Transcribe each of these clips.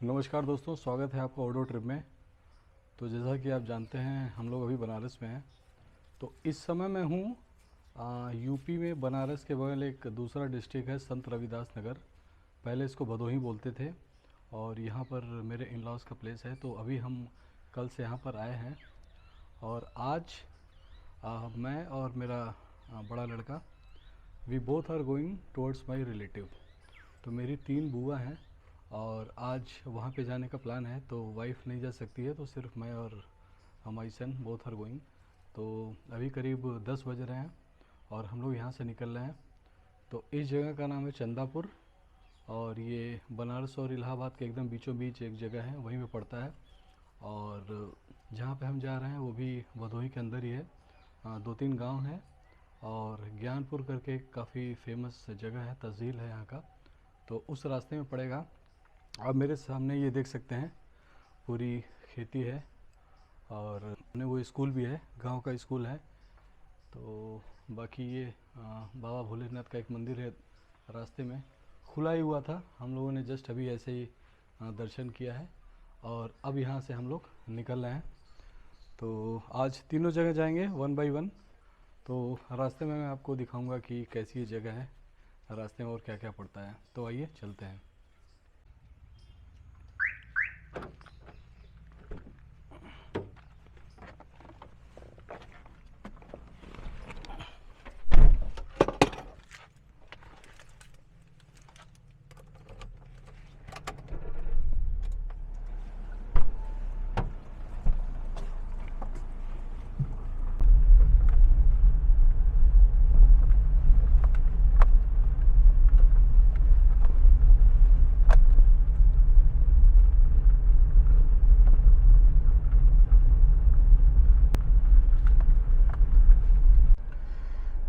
नमस्कार दोस्तों, स्वागत है आपका ऑडियो ट्रिप में। तो जैसा कि आप जानते हैं हम लोग अभी बनारस में हैं। तो इस समय मैं हूँ यूपी में, बनारस के बगल एक दूसरा डिस्ट्रिक्ट है संत रविदास नगर, पहले इसको भदोही बोलते थे। और यहाँ पर मेरे इन लॉज का प्लेस है। तो अभी हम कल से यहाँ पर आए हैं और आज मैं और मेरा बड़ा लड़का we both are going towards my relative. तो मेरी 3 बुआ हैं और आज वहाँ पे जाने का प्लान है। तो वाइफ नहीं जा सकती है, तो सिर्फ मैं और माई सन बोथ आर गोइंग। तो अभी करीब 10 बज रहे हैं और हम लोग यहाँ से निकल रहे हैं। तो इस जगह का नाम है चंदापुर और ये बनारस और इलाहाबाद के एकदम बीचों बीच एक जगह है, वहीं पे पड़ता है। और जहाँ पे हम जा रहे हैं वो भी भदोही के अंदर ही है। 2-3 गांव हैं और ज्ञानपुर करके काफ़ी फेमस जगह है, तहसील है यहाँ का। तो उस रास्ते में पड़ेगा। अब मेरे सामने ये देख सकते हैं पूरी खेती है और सामने वो स्कूल भी है, गांव का स्कूल है। तो बाकी ये बाबा भोलेनाथ का एक मंदिर है, रास्ते में खुला ही हुआ था। हम लोगों ने जस्ट अभी ऐसे ही दर्शन किया है और अब यहाँ से हम लोग निकल रहे हैं। तो आज तीनों जगह जाएंगे 1 बाय 1। तो रास्ते में मैं आपको दिखाऊंगा कि कैसी ये जगह है, रास्ते में और क्या क्या पड़ता है। तो आइए चलते हैं।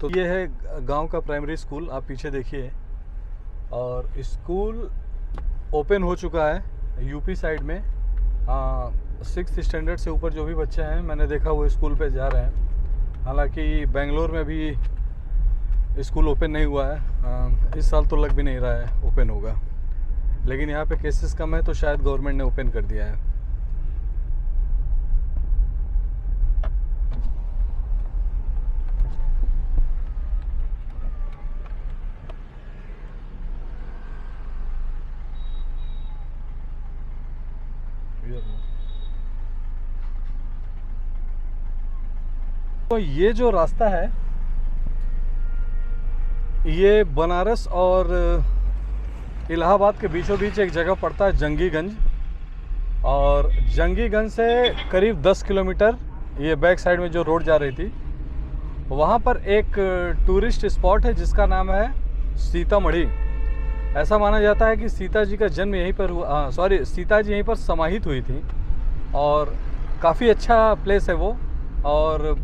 तो ये है गांव का प्राइमरी स्कूल, आप पीछे देखिए। और स्कूल ओपन हो चुका है यूपी साइड में। 6th स्टैंडर्ड से ऊपर जो भी बच्चे हैं मैंने देखा वो स्कूल पे जा रहे हैं। हालांकि बेंगलोर में भी स्कूल ओपन नहीं हुआ है, इस साल तो लग भी नहीं रहा है ओपन होगा। लेकिन यहाँ पे केसेस कम है तो शायद गवर्नमेंट ने ओपन कर दिया है। तो ये जो रास्ता है ये बनारस और इलाहाबाद के बीचों बीच एक जगह पड़ता है, जंगीगंज। और जंगीगंज से करीब 10 किलोमीटर ये बैक साइड में जो रोड जा रही थी वहाँ पर एक टूरिस्ट स्पॉट है जिसका नाम है सीतामढ़ी। ऐसा माना जाता है कि सीता जी का जन्म यहीं पर हुआ, सीता जी यहीं पर समाहित हुई थी। और काफ़ी अच्छा प्लेस है वो। और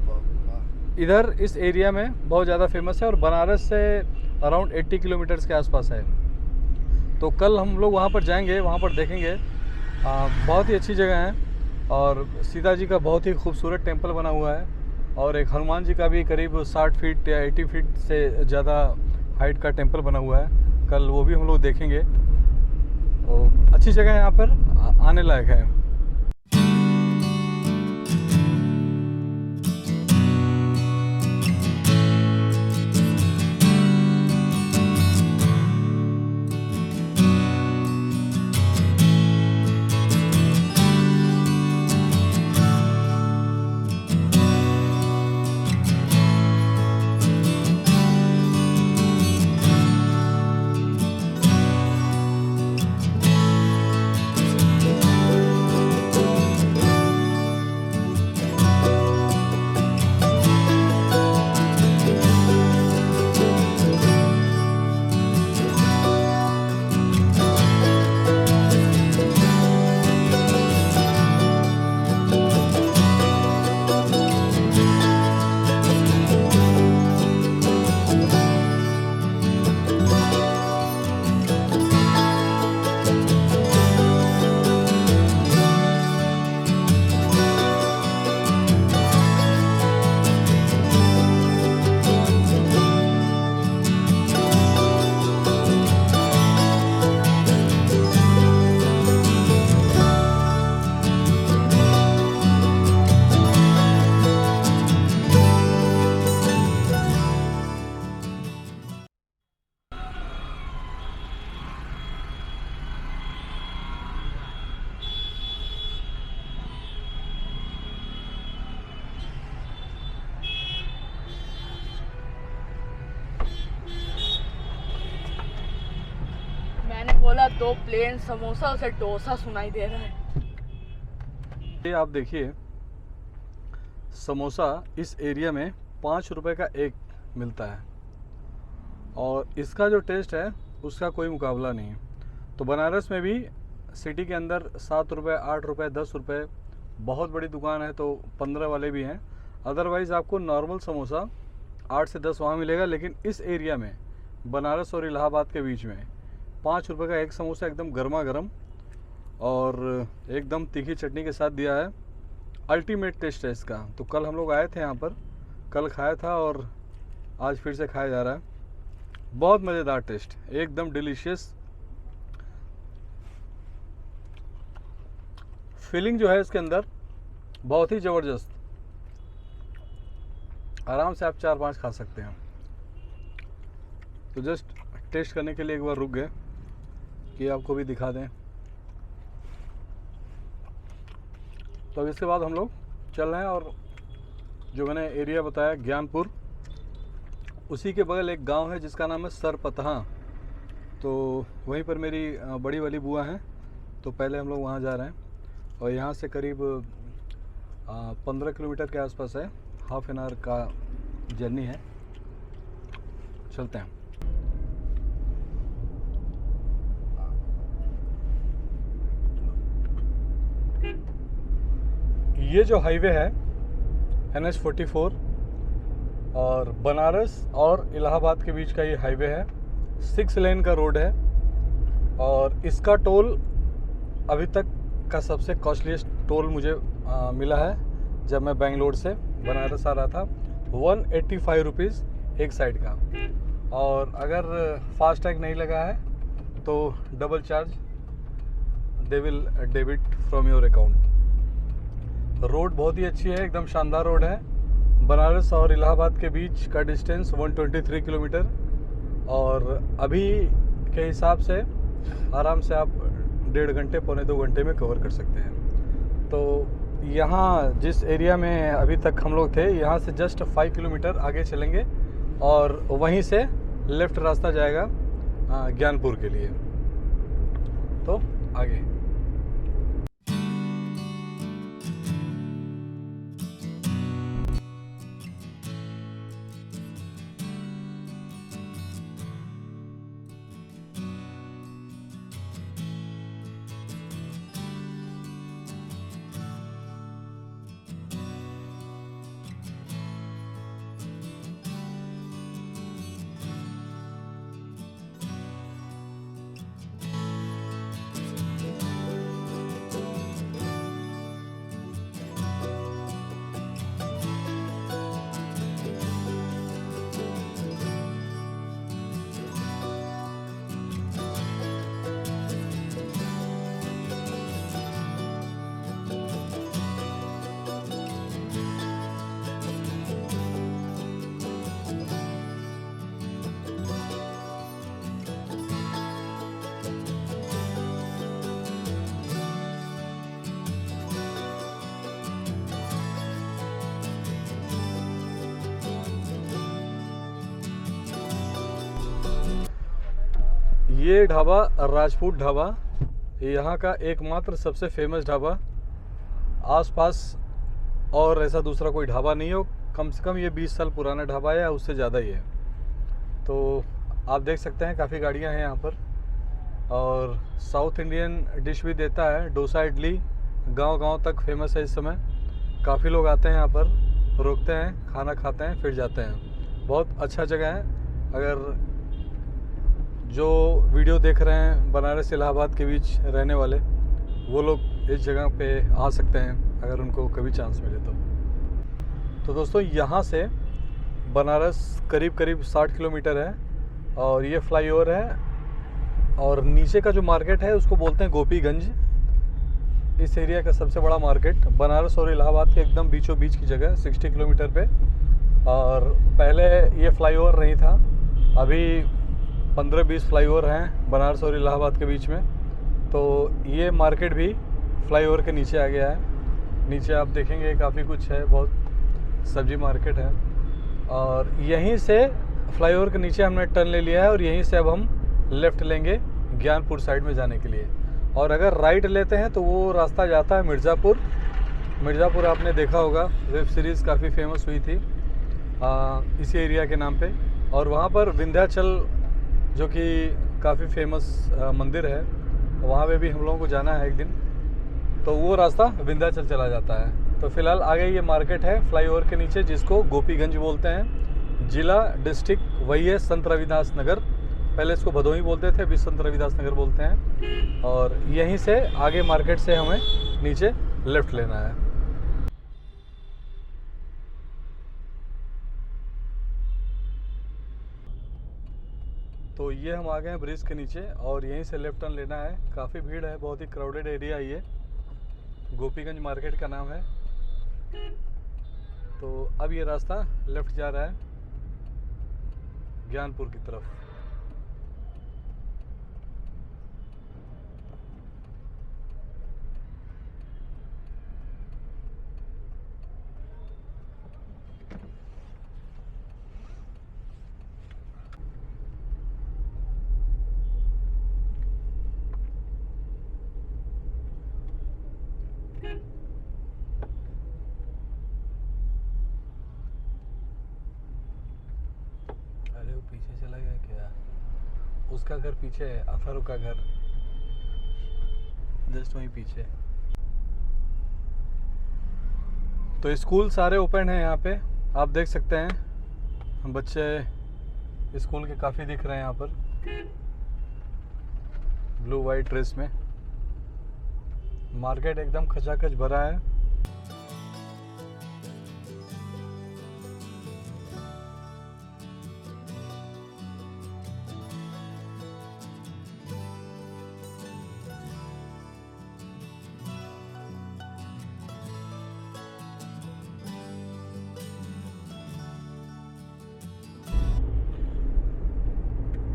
इधर इस एरिया में बहुत ज़्यादा फेमस है और बनारस से अराउंड 80 किलोमीटर्स के आसपास है। तो कल हम लोग वहाँ पर जाएंगे, वहाँ पर देखेंगे। बहुत ही अच्छी जगह है और सीता जी का बहुत ही खूबसूरत टेंपल बना हुआ है और एक हनुमान जी का भी करीब 60 फीट या 80 फीट से ज़्यादा हाइट का टेंपल बना हुआ है। कल वो भी हम लोग देखेंगे। तो अच्छी जगह है, यहाँ पर आने लायक है। 2 प्लेन समोसा उसे डोसा सुनाई दे रहा है। ये आप देखिए, समोसा इस एरिया में 5 रुपए का एक मिलता है और इसका जो टेस्ट है उसका कोई मुकाबला नहीं। तो बनारस में भी सिटी के अंदर 7 रुपये, 8 रुपये, 10 रुपये, बहुत बड़ी दुकान है तो 15 वाले भी हैं। अदरवाइज़ आपको नॉर्मल समोसा 8 से 10 वहाँ मिलेगा, लेकिन इस एरिया में बनारस और इलाहाबाद के बीच में 5 रुपये का एक समोसा एकदम गर्मा गर्म और एकदम तीखी चटनी के साथ दिया है। अल्टीमेट टेस्ट है इसका। तो कल हम लोग आए थे यहाँ पर, कल खाया था और आज फिर से खाया जा रहा है। बहुत मज़ेदार टेस्ट, एकदम डिलीशियस। फीलिंग जो है इसके अंदर बहुत ही ज़बरदस्त। आराम से आप 4-5 खा सकते हैं। तो जस्ट टेस्ट करने के लिए एक बार रुक गए कि आपको भी दिखा दें। तो अब इसके बाद हम लोग चल रहे हैं और जो मैंने एरिया बताया ज्ञानपुर, उसी के बगल एक गांव है जिसका नाम है सरपतहा। तो वहीं पर मेरी बड़ी वाली बुआ हैं, तो पहले हम लोग वहाँ जा रहे हैं और यहाँ से करीब 15 किलोमीटर के आसपास है, हाफ एन आवर का जर्नी है। चलते हैं। ये जो हाईवे है NH-44 और बनारस और इलाहाबाद के बीच का ये हाईवे है, 6 लेन का रोड है और इसका टोल अभी तक का सबसे कॉस्टलीस्ट टोल मुझे मिला है जब मैं बेंगलोर से बनारस आ रहा था। 185 रुपीज़ एक साइड का, और अगर फास्टैग नहीं लगा है तो double charge they will debit from your account. Road बहुत ही अच्छी है, एकदम शानदार रोड है। बनारस और इलाहाबाद के बीच का डिस्टेंस 123 किलोमीटर और अभी के हिसाब से आराम से आप 1.5 घंटे, पौने 2 घंटे में कवर कर सकते हैं। तो यहाँ जिस एरिया में अभी तक हम लोग थे, यहाँ से जस्ट 5 किलोमीटर आगे चलेंगे और वहीं से लेफ़्ट रास्ता जाएगा ज्ञानपुर के लिए। तो आगे ये ढाबा राजपूत ढाबा यहाँ का एकमात्र सबसे फेमस ढाबा, आसपास और ऐसा दूसरा कोई ढाबा नहीं हो। कम से कम ये 20 साल पुराना ढाबा है या उससे ज़्यादा ही है। तो आप देख सकते हैं काफ़ी गाड़ियाँ हैं यहाँ पर और साउथ इंडियन डिश भी देता है। डोसा इडली गांव-गांव तक फेमस है इस समय। काफ़ी लोग आते हैं यहाँ पर, रुकते हैं, खाना खाते हैं, फिर जाते हैं। बहुत अच्छा जगह है। अगर जो वीडियो देख रहे हैं बनारस इलाहाबाद के बीच रहने वाले, वो लोग इस जगह पे आ सकते हैं अगर उनको कभी चांस मिले तो दोस्तों यहाँ से बनारस करीब 60 किलोमीटर है और ये फ्लाईओवर है और नीचे का जो मार्केट है उसको बोलते हैं गोपीगंज। इस एरिया का सबसे बड़ा मार्केट बनारस और इलाहाबाद के एकदम बीचों बीच की जगह 60 किलोमीटर पे। और पहले ये फ्लाईओवर नहीं था, अभी 15-20 फ्लाईओवर हैं बनारस और इलाहाबाद के बीच में। तो ये मार्केट भी फ्लाईओवर के नीचे आ गया है। नीचे आप देखेंगे काफ़ी कुछ है, बहुत सब्जी मार्केट है और यहीं से फ्लाईओवर के नीचे हमने टर्न ले लिया है और यहीं से अब हम लेफ़्ट लेंगे ज्ञानपुर साइड में जाने के लिए। और अगर राइट लेते हैं तो वो रास्ता जाता है मिर्ज़ापुर। मिर्ज़ापुर आपने देखा होगा, वेब सीरीज़ काफ़ी फेमस हुई थी इसी एरिया के नाम पे। और वहाँ पर विंध्याचल जो कि काफ़ी फेमस मंदिर है, वहाँ पे भी हम लोगों को जाना है एक दिन, तो वो रास्ता विंध्याचल चला जाता है। तो फ़िलहाल आगे ये मार्केट है फ्लाईओवर के नीचे, जिसको गोपीगंज बोलते हैं। जिला डिस्ट्रिक्ट वही है संत रविदास नगर, पहले इसको भदोही बोलते थे, अभी संत रविदास नगर बोलते हैं। और यहीं से आगे मार्केट से हमें नीचे लेफ़्ट लेना है। तो ये हम आ गए हैं ब्रिज के नीचे और यहीं से लेफ्ट टर्न लेना है। काफ़ी भीड़ है, बहुत ही क्राउडेड एरिया है ये। गोपीगंज मार्केट का नाम है। तो अब ये रास्ता लेफ्ट जा रहा है ज्ञानपुर की तरफ। अरे वो पीछे चला गया क्या? उसका घर पीछे है, अथर्व का घर जस्ट वहीं पीछे। तो स्कूल सारे ओपन हैं यहाँ पे, आप देख सकते हैं। बच्चे स्कूल के काफ़ी दिख रहे हैं यहाँ पर, ब्लू वाइट ड्रेस में। मार्केट एकदम खचाखच भरा है।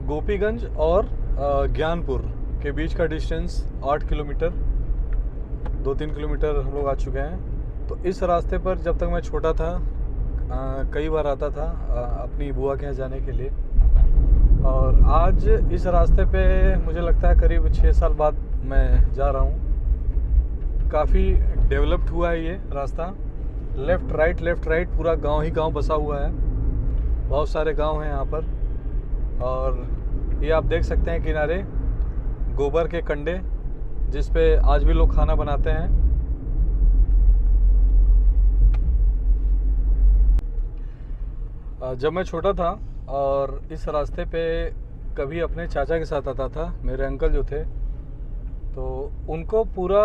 गोपीगंज और ज्ञानपुर के बीच का डिस्टेंस 8 किलोमीटर, 2-3 किलोमीटर हम लोग आ चुके हैं। तो इस रास्ते पर जब तक मैं छोटा था कई बार आता था अपनी बुआ के यहाँ जाने के लिए। और आज इस रास्ते पे मुझे लगता है करीब 6 साल बाद मैं जा रहा हूँ। काफ़ी डेवलप्ड हुआ है ये रास्ता। लेफ़्ट राइट पूरा गांव ही गांव बसा हुआ है। बहुत सारे गांव हैं यहाँ पर। और ये आप देख सकते हैं किनारे गोबर के कंडे, जिस पे आज भी लोग खाना बनाते हैं। जब मैं छोटा था और इस रास्ते पे कभी अपने चाचा के साथ आता था, मेरे अंकल जो थे, तो उनको पूरा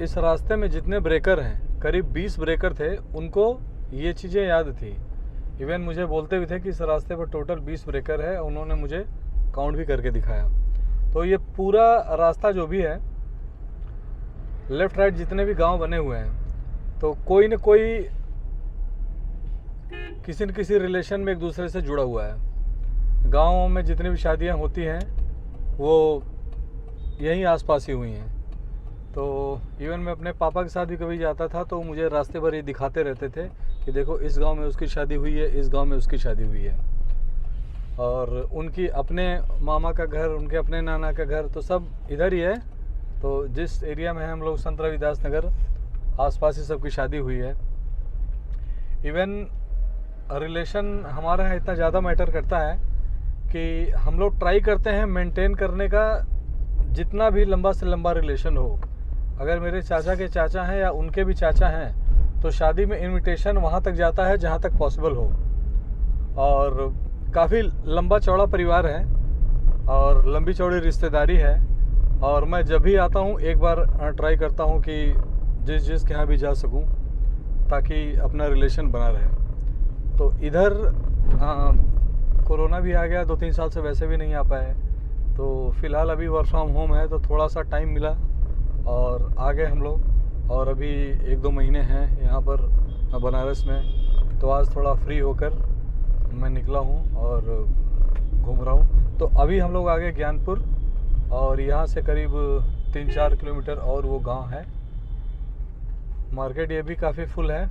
इस रास्ते में जितने ब्रेकर हैं, करीब 20 ब्रेकर थे, उनको ये चीज़ें याद थी। इवन मुझे बोलते भी थे कि इस रास्ते पर टोटल 20 ब्रेकर है। उन्होंने मुझे काउंट भी करके दिखाया। तो ये पूरा रास्ता जो भी है, लेफ़्ट राइट जितने भी गांव बने हुए हैं, तो कोई न कोई किसी न किसी रिलेशन में एक दूसरे से जुड़ा हुआ है। गाँव में जितनी भी शादियां होती हैं वो यहीं आसपास ही हुई हैं। तो इवन मैं अपने पापा के साथ भी कभी जाता था तो मुझे रास्ते भर ये दिखाते रहते थे कि देखो इस गांव में उसकी शादी हुई है, इस गांव में उसकी शादी हुई है। और उनकी अपने मामा का घर, उनके अपने नाना का घर तो सब इधर ही है। तो जिस एरिया में है हम लोग, संत रविदास नगर, आसपास ही सबकी शादी हुई है। इवन रिलेशन हमारे यहाँ इतना ज़्यादा मैटर करता है कि हम लोग ट्राई करते हैं मेंटेन करने का, जितना भी लंबा से लंबा रिलेशन हो। अगर मेरे चाचा के चाचा हैं या उनके भी चाचा हैं, तो शादी में इनविटेशन वहाँ तक जाता है जहाँ तक पॉसिबल हो। और काफ़ी लंबा चौड़ा परिवार है और लंबी चौड़ी रिश्तेदारी है। और मैं जब भी आता हूँ एक बार ट्राई करता हूँ कि जिसके यहाँ भी जा सकूँ, ताकि अपना रिलेशन बना रहे। तो इधर कोरोना भी आ गया, 2-3 साल से वैसे भी नहीं आ पाए। तो फ़िलहाल अभी वर्क फ्रॉम होम है, तो थोड़ा सा टाइम मिला और आ गए हम लोग। और अभी 1-2 महीने हैं यहाँ पर बनारस में। तो आज थोड़ा फ्री होकर मैं निकला हूँ और घूम रहा हूँ। तो अभी हम लोग आ गए ज्ञानपुर और यहाँ से करीब 3-4 किलोमीटर और वो गांव है। मार्केट ये भी काफ़ी फुल है।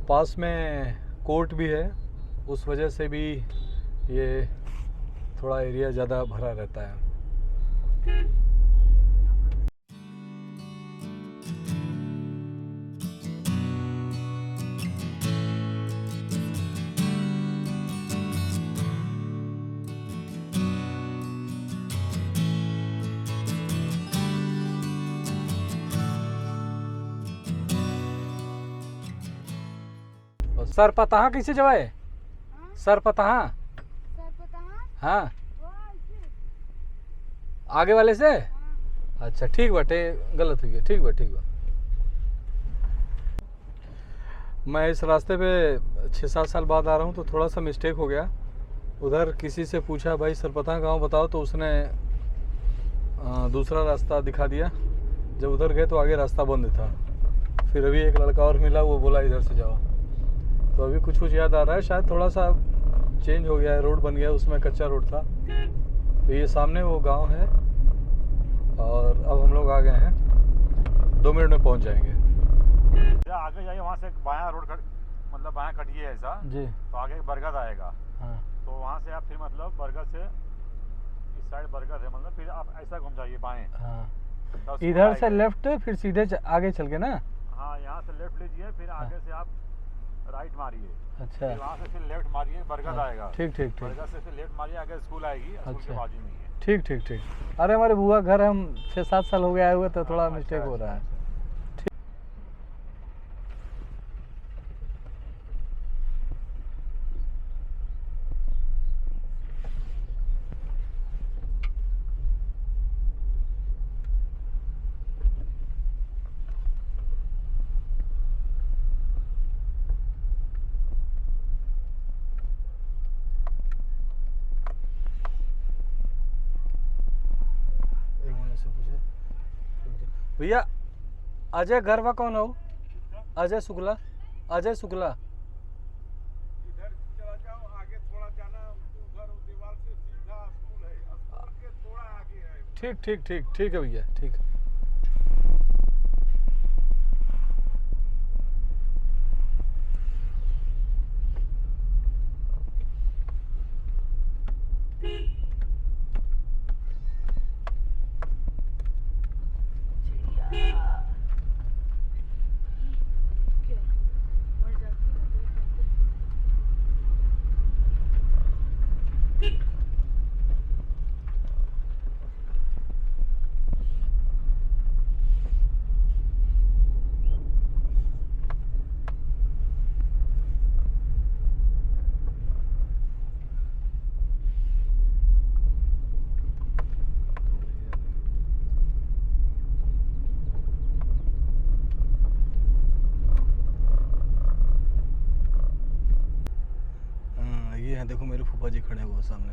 पास में कोर्ट भी है, उस वजह से भी ये थोड़ा एरिया ज़्यादा भरा रहता है। सर पता कैसे जवाए? सर पता हाँ आगे वाले से। अच्छा ठीक बाटे, गलत हुई है, ठीक बा ठीक बा। मैं इस रास्ते पे 6-7 साल बाद आ रहा हूँ तो थोड़ा सा मिस्टेक हो गया। उधर किसी से पूछा भाई सरपता गांव बताओ, तो उसने दूसरा रास्ता दिखा दिया। जब उधर गए तो आगे रास्ता बंद था। फिर अभी एक लड़का और मिला, वो बोला इधर से जाओ। तो अभी कुछ कुछ याद आ रहा है, शायद थोड़ा सा चेंज हो गया है, रोड बन गया, उसमें कच्चा रोड था। तो ये सामने वो गांव है और अब हम लोग आ गए हैं, 2 मिनट में पहुंच जाएंगे। आगे जाइए, वहाँ से बायां रोड मतलब बायां कटिए ऐसा जी। तो आगे बरगद आएगा। हाँ तो वहाँ से आप फिर मतलब बरगद से इस साइड बरगद है, मतलब फिर आप ऐसा घूम जाइए बाएं। हाँ तो इधर से लेफ्ट फिर सीधे आगे चल के ना। हाँ यहाँ से लेफ्ट लीजिए, फिर आगे से आप राइट मारिए। अच्छा फिर वहाँ से फिर लेफ्ट मारिए, बरगद आएगा। ठीक ठीक ठीक। बरगद से फिर लेफ्ट मारिए, आगे स्कूल आएगी, स्कूल अच्छा। के बाजू में ही है। ठीक ठीक ठीक। अरे हमारे बुआ घर हम 6-7 साल हो गए आए हुए, तो थोड़ा मिस्टेक हो रहा है। भैया अजय गरवा कौन हो? अजय शुक्ला, अजय शुक्ला। इधर चला जाओ, आगे थोड़ा जाना, उधर दीवार से सीधा स्कूल है, स्कूल के थोड़ा आगे है। ठीक ठीक ठीक ठीक है भैया, ठीक है। ये हैं, देखो मेरे फूफा जी खड़े हैं वो सामने।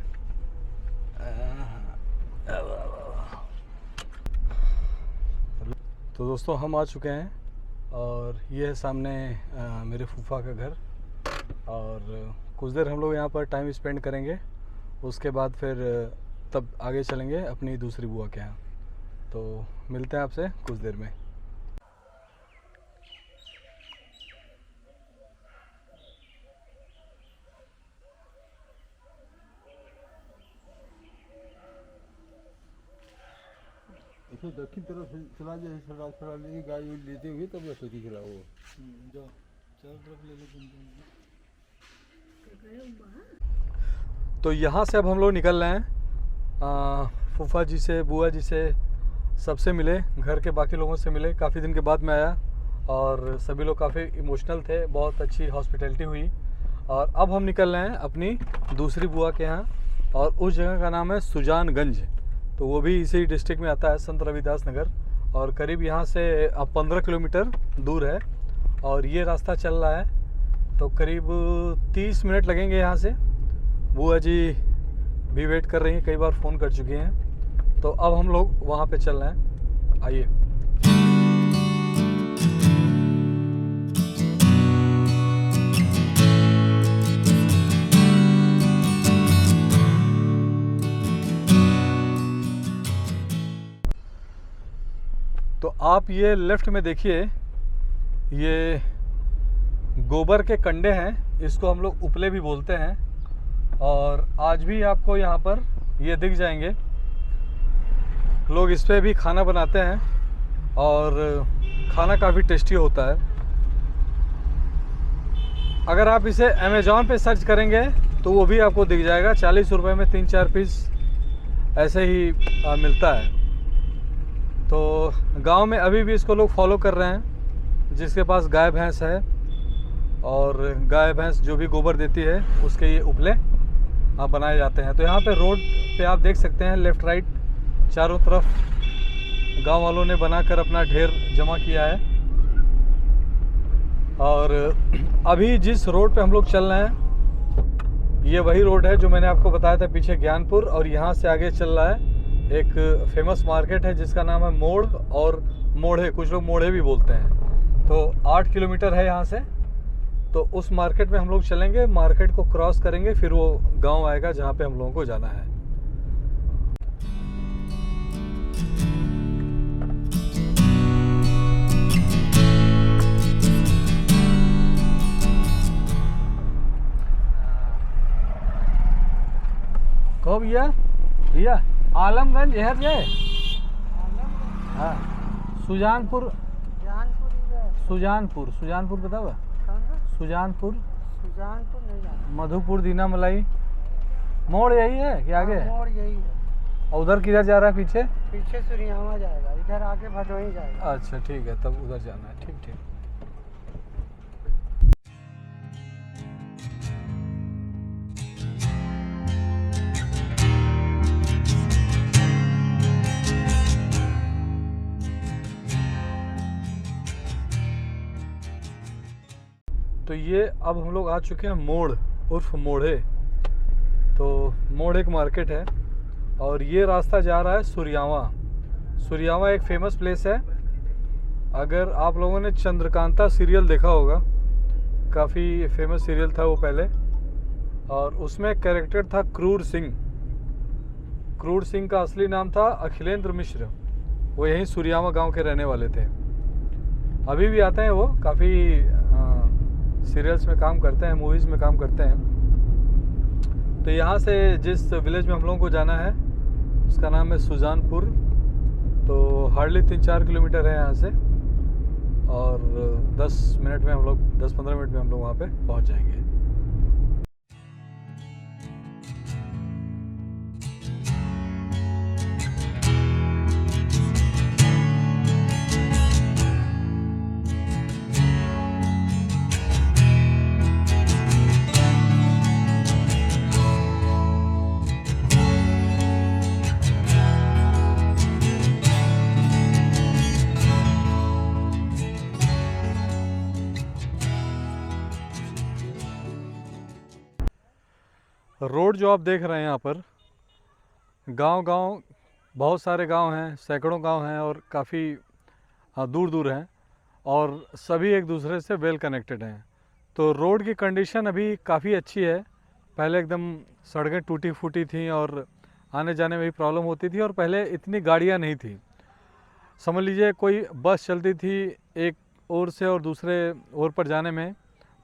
तो दोस्तों हम आ चुके हैं और ये है सामने मेरे फूफा का घर। और कुछ देर हम लोग यहाँ पर टाइम स्पेंड करेंगे, उसके बाद फिर तब आगे चलेंगे अपनी दूसरी बुआ के यहाँ। तो मिलते हैं आपसे कुछ देर में। इसको दक्षिण तरफ से चला जाए, सड़ा लेके गाड़ी लेते हुए तब ऐसे दिख रहा वो। जाओ चारों तरफ ले लो। तो यहाँ से अब हम लोग निकल रहे हैं। फूफा जी से, बुआ जी से, सबसे मिले, घर के बाकी लोगों से मिले। काफ़ी दिन के बाद मैं आया और सभी लोग काफ़ी इमोशनल थे, बहुत अच्छी हॉस्पिटैलिटी हुई। और अब हम निकल रहे हैं अपनी दूसरी बुआ के यहाँ, और उस जगह का नाम है सुजानगंज। तो वो भी इसी डिस्ट्रिक्ट में आता है, संत रविदास नगर। और करीब यहाँ से 15 किलोमीटर दूर है और ये रास्ता चल रहा है। तो करीब 30 मिनट लगेंगे यहाँ से। बुआ जी भी वेट कर रही हैं, कई बार फ़ोन कर चुकी हैं। तो अब हम लोग वहाँ पे चल रहे हैं, आइए। तो आप ये लेफ्ट में देखिए, ये गोबर के कंडे हैं, इसको हम लोग उपले भी बोलते हैं। और आज भी आपको यहाँ पर ये दिख जाएंगे। लोग इस पे भी खाना बनाते हैं और खाना काफ़ी टेस्टी होता है। अगर आप इसे अमेज़ॉन पे सर्च करेंगे तो वो भी आपको दिख जाएगा। 40 रुपये में 3-4 पीस ऐसे ही मिलता है। तो गांव में अभी भी इसको लोग फॉलो कर रहे हैं। जिसके पास गाय भैंस है और गाय भैंस जो भी गोबर देती है उसके ये उपले बनाए जाते हैं। तो यहाँ पे रोड पे आप देख सकते हैं लेफ़्ट राइट चारों तरफ गांव वालों ने बनाकर अपना ढेर जमा किया है। और अभी जिस रोड पे हम लोग चल रहे हैं ये वही रोड है जो मैंने आपको बताया था पीछे ज्ञानपुर, और यहाँ से आगे चल रहा है एक फेमस मार्केट है जिसका नाम है मोड़ और मोढ़े, कुछ लोग मोढ़े भी बोलते हैं। तो 8 किलोमीटर है यहाँ से। तो उस मार्केट में हम लोग चलेंगे, मार्केट को क्रॉस करेंगे, फिर वो गांव आएगा जहाँ पे हम लोगों को जाना है। कहो भैया, भैया आलमगंज शहर जाए। हाँ, सुजानपुर सुजानपुर बताओ। सुजानपुर नहीं जाना। मधुपुर दीना मलाई मोड़ यही है कि आगे है? मोड़ यही है। और उधर किधर जा रहा है? पीछे पीछे सुरियामा जाएगा, इधर आगे भदोही जाएगा। अच्छा ठीक है, तब उधर जाना है। ठीक ठीक। तो ये अब हम लोग आ चुके हैं मोड़ उर्फ मोढ़े। तो मोड़ एक मार्केट है और ये रास्ता जा रहा है सुरियावा। सुरियावा एक फेमस प्लेस है। अगर आप लोगों ने चंद्रकांता सीरियल देखा होगा, काफ़ी फेमस सीरियल था वो पहले, और उसमें एक कैरेक्टर था क्रूर सिंह। क्रूर सिंह का असली नाम था अखिलेंद्र मिश्र। वो यहीं सुरियावा गांव के रहने वाले थे। अभी भी आते हैं वो, काफ़ी सीरियल्स में काम करते हैं, मूवीज़ में काम करते हैं। तो यहाँ से जिस विलेज में हम लोगों को जाना है उसका नाम है सुजानपुर। तो हार्डली 3-4 किलोमीटर है यहाँ से, और 10 मिनट में हम लोग 10-15 मिनट में हम लोग वहाँ पे पहुँच जाएंगे। रोड जो आप देख रहे हैं यहाँ पर, गांव बहुत सारे गांव हैं, सैकड़ों गांव हैं और काफ़ी दूर दूर हैं, और सभी एक दूसरे से वेल कनेक्टेड हैं। तो रोड की कंडीशन अभी काफ़ी अच्छी है। पहले एकदम सड़कें टूटी फूटी थी और आने जाने में भी प्रॉब्लम होती थी, और पहले इतनी गाड़ियाँ नहीं थी। समझ लीजिए कोई बस चलती थी एक ओर से और दूसरे ओर पर जाने में,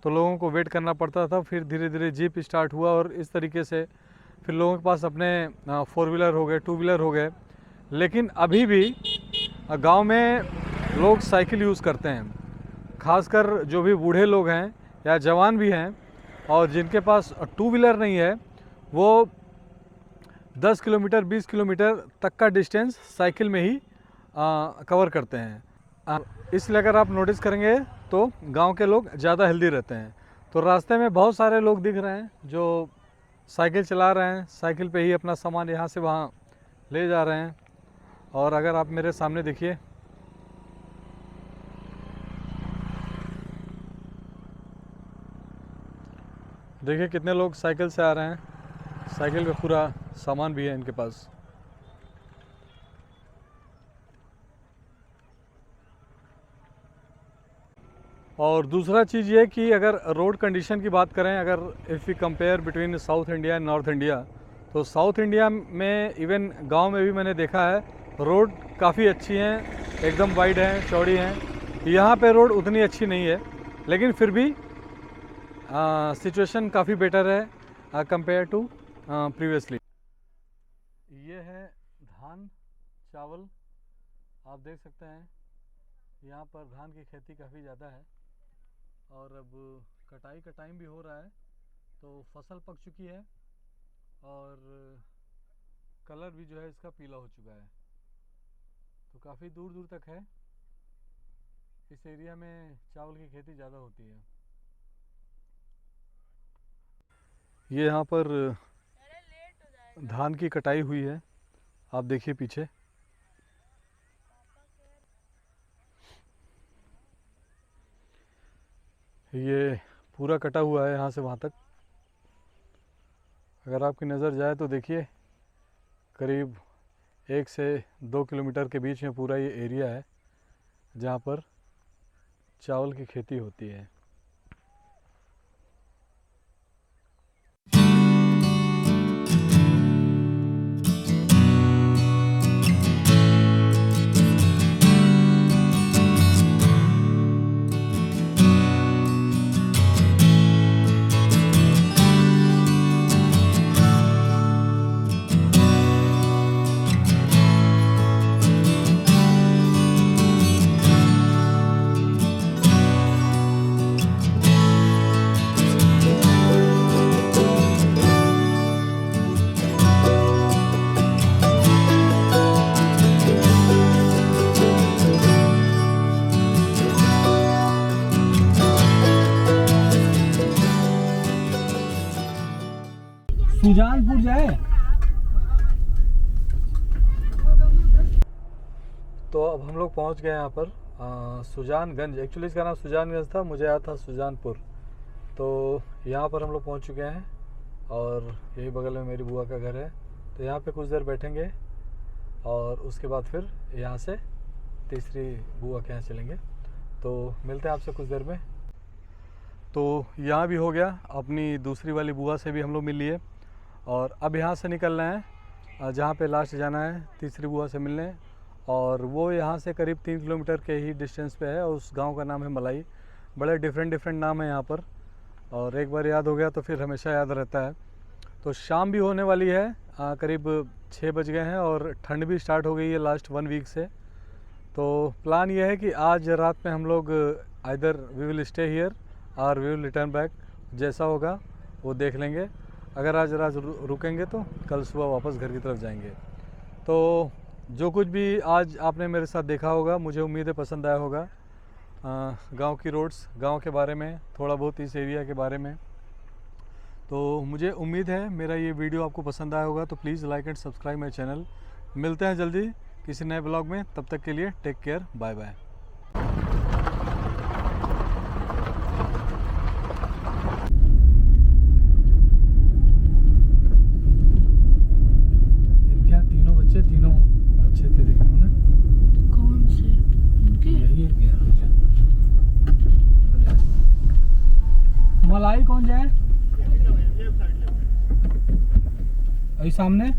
तो लोगों को वेट करना पड़ता था। फिर धीरे धीरे जीप स्टार्ट हुआ और इस तरीके से फिर लोगों के पास अपने 4 व्हीलर हो गए, 2 व्हीलर हो गए। लेकिन अभी भी गांव में लोग साइकिल यूज़ करते हैं, खासकर जो भी बूढ़े लोग हैं या जवान भी हैं, और जिनके पास 2 व्हीलर नहीं है वो 10 किलोमीटर 20 किलोमीटर तक का डिस्टेंस साइकिल में ही कवर करते हैं। इसलिए अगर आप नोटिस करेंगे तो गांव के लोग ज़्यादा हेल्दी रहते हैं। तो रास्ते में बहुत सारे लोग दिख रहे हैं जो साइकिल चला रहे हैं, साइकिल पे ही अपना सामान यहाँ से वहाँ ले जा रहे हैं। और अगर आप मेरे सामने देखिए, देखिए कितने लोग साइकिल से आ रहे हैं। साइकिल पे पूरा सामान भी है इनके पास। और दूसरा चीज़ ये कि अगर रोड कंडीशन की बात करें, अगर if you compare between south India and north India, तो साउथ इंडिया में इवन गांव में भी मैंने देखा है रोड काफ़ी अच्छी हैं, एकदम वाइड हैं, चौड़ी हैं। यहाँ पे रोड उतनी अच्छी नहीं है, लेकिन फिर भी सिचुएशन काफ़ी बेटर है कंपेयर टू प्रीवियसली। ये है धान चावल आप देख सकते हैं। यहाँ पर धान की खेती काफ़ी ज़्यादा है और अब कटाई का टाइम भी हो रहा है, तो फसल पक चुकी है और कलर भी जो है इसका पीला हो चुका है। तो काफ़ी दूर दूर तक है। इस एरिया में चावल की खेती ज़्यादा होती है। ये यहाँ पर धान की कटाई हुई है, आप देखिए पीछे। ये पूरा कटा हुआ है यहाँ से वहाँ तक। अगर आपकी नज़र जाए तो देखिए करीब 1 से 2 किलोमीटर के बीच में पूरा ये एरिया है जहाँ पर चावल की खेती होती है। सुजानपुर जाए तो अब हम लोग पहुंच गए यहाँ पर सुजानगंज। एक्चुअली इसका नाम सुजानगंज था, मुझे आया था सुजानपुर। तो यहाँ पर हम लोग पहुंच चुके हैं और यही बगल में मेरी बुआ का घर है। तो यहाँ पे कुछ देर बैठेंगे और उसके बाद फिर यहाँ से तीसरी बुआ के यहाँ चलेंगे। तो मिलते हैं आपसे कुछ देर में। तो यहाँ भी हो गया, अपनी दूसरी वाली बुआ से भी हम लोग मिल लिए और अब यहाँ से निकल रहे हैं जहाँ पे लास्ट जाना है तीसरी बुआ से मिलने। और वो यहाँ से करीब 3 किलोमीटर के ही डिस्टेंस पे है। उस गांव का नाम है मलाई। बड़े डिफरेंट नाम है यहाँ पर और एक बार याद हो गया तो फिर हमेशा याद रहता है। तो शाम भी होने वाली है, करीब 6 बज गए हैं और ठंड भी स्टार्ट हो गई है लास्ट 1 वीक से। तो प्लान ये है कि आज रात में हम लोग either we will stay here और वी विल रिटर्न बैक, जैसा होगा वो देख लेंगे। अगर आज रात रुकेंगे तो कल सुबह वापस घर की तरफ जाएंगे। तो जो कुछ भी आज आपने मेरे साथ देखा होगा, मुझे उम्मीद है पसंद आया होगा। गांव की रोड्स, गांव के बारे में, थोड़ा बहुत इस एरिया के बारे में। तो मुझे उम्मीद है मेरा ये वीडियो आपको पसंद आया होगा। तो please like and subscribe my channel. मिलते हैं जल्दी किसी नए ब्लॉग में, तब तक के लिए टेक केयर, बाय बाय। तीनों अच्छे थे देखने में ना। कौन से इनके? यही है मलाई कौन जाए? अभी सामने